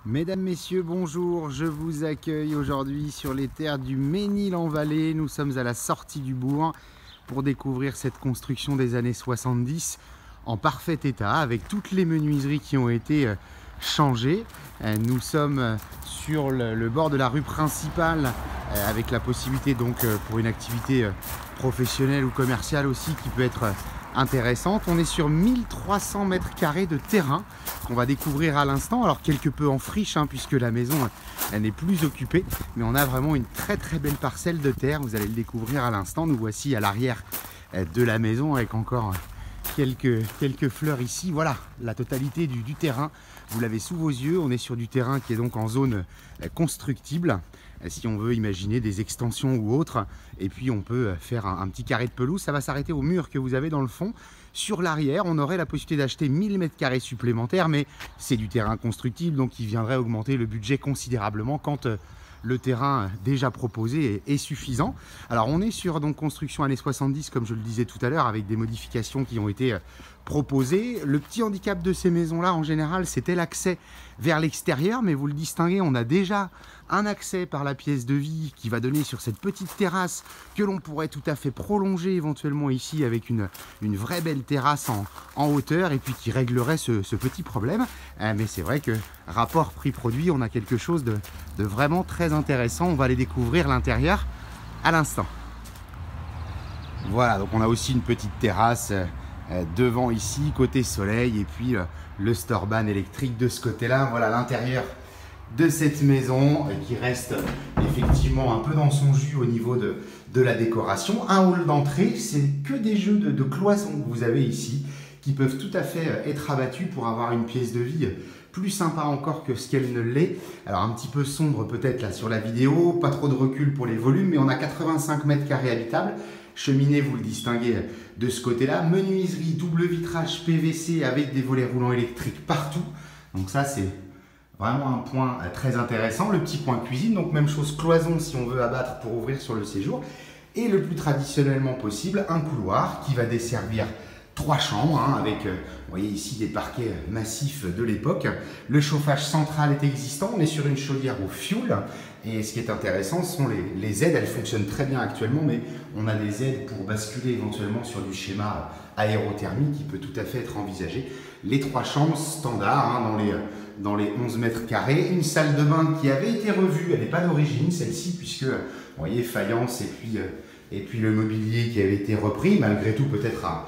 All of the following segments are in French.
Mesdames, Messieurs, bonjour, je vous accueille aujourd'hui sur les terres du Mesnil-en-Vallée. Nous sommes à la sortie du bourg pour découvrir cette construction des années 70 en parfait état avec toutes les menuiseries qui ont été changées. Nous sommes sur le bord de la rue principale avec la possibilité donc pour une activité professionnelle ou commerciale aussi qui peut être intéressante. On est sur 1300 mètres carrés de terrain qu'on va découvrir à l'instant, alors quelque peu en friche puisque la maison elle n'est plus occupée, mais on a vraiment une très belle parcelle de terre. Vous allez le découvrir à l'instant. Nous voici à l'arrière de la maison avec encore quelques fleurs ici. Voilà la totalité du terrain, vous l'avez sous vos yeux. On est sur du terrain qui est donc en zone constructible, si on veut imaginer des extensions ou autres, et puis on peut faire un petit carré de pelouse. Ça va s'arrêter au mur que vous avez dans le fond. Sur l'arrière, on aurait la possibilité d'acheter 1000 m² supplémentaires, mais c'est du terrain constructible, donc il viendrait augmenter le budget considérablement quand le terrain déjà proposé est suffisant. Alors on est sur donc construction années 70 comme je le disais tout à l'heure, avec des modifications qui ont été proposées. Le petit handicap de ces maisons là en général c'était l'accès vers l'extérieur, mais vous le distinguez, on a déjà un accès par la pièce de vie qui va donner sur cette petite terrasse que l'on pourrait tout à fait prolonger éventuellement ici avec une vraie belle terrasse en hauteur, et puis qui réglerait ce petit problème. Mais c'est vrai que rapport prix-produit, on a quelque chose de vraiment très intéressant. On va aller découvrir l'intérieur à l'instant. Voilà, donc on a aussi une petite terrasse devant ici, côté soleil, et puis le Storban électrique de ce côté-là. Voilà l'intérieur de cette maison qui reste effectivement un peu dans son jus au niveau de la décoration. Un hall d'entrée, c'est que des jeux de cloisons que vous avez ici qui peuvent tout à fait être abattus pour avoir une pièce de vie plus sympa encore que ce qu'elle ne l'est. Alors un petit peu sombre peut-être là sur la vidéo, pas trop de recul pour les volumes, mais on a 85 mètres carrés habitables. Cheminée, vous le distinguez de ce côté-là. Menuiserie, double vitrage PVC avec des volets roulants électriques partout. Donc ça c'est vraiment un point très intéressant. Le petit point cuisine, donc même chose, cloison si on veut abattre pour ouvrir sur le séjour. Et le plus traditionnellement possible, un couloir qui va desservir 3 chambres, avec, vous voyez ici, des parquets massifs de l'époque. Le chauffage central est existant, on est sur une chaudière au fioul. Et ce qui est intéressant, ce sont les aides. Elles fonctionnent très bien actuellement, mais on a des aides pour basculer éventuellement sur du schéma aérothermie qui peut tout à fait être envisagé. Les 3 chambres standards dans les 11 mètres carrés. Une salle de bain qui avait été revue, elle n'est pas d'origine celle-ci, puisque, vous voyez, faïence et puis le mobilier qui avait été repris, malgré tout peut-être à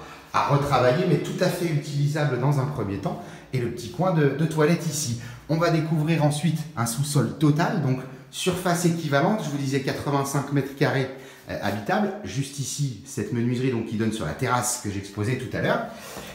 retravailler, mais tout à fait utilisable dans un premier temps. Et le petit coin de toilette ici. On va découvrir ensuite un sous-sol total, donc surface équivalente, je vous disais 85 mètres carrés habitables. Juste ici, cette menuiserie donc, qui donne sur la terrasse que j'exposais tout à l'heure.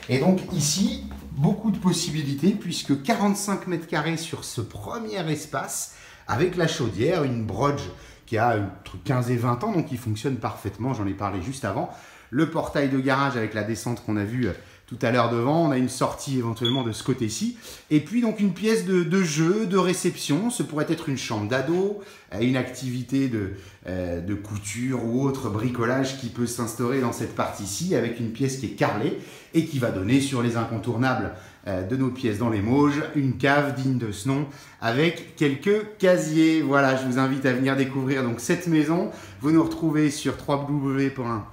Et donc ici, beaucoup de possibilités, puisque 45 mètres carrés sur ce premier espace, avec la chaudière, une Broge qui a entre 15 et 20 ans, donc qui fonctionne parfaitement, j'en ai parlé juste avant. Le portail de garage avec la descente qu'on a vue tout à l'heure devant, on a une sortie éventuellement de ce côté-ci, et puis donc une pièce de jeu, de réception. Ce pourrait être une chambre d'ado, une activité de couture ou autre bricolage qui peut s'instaurer dans cette partie-ci, avec une pièce qui est carrelée et qui va donner sur les incontournables de nos pièces dans les Mauges, une cave digne de ce nom avec quelques casiers. Voilà, je vous invite à venir découvrir donc cette maison. Vous nous retrouvez sur www.mbcimo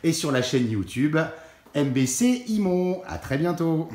et sur la chaîne YouTube MBC Imo. À très bientôt.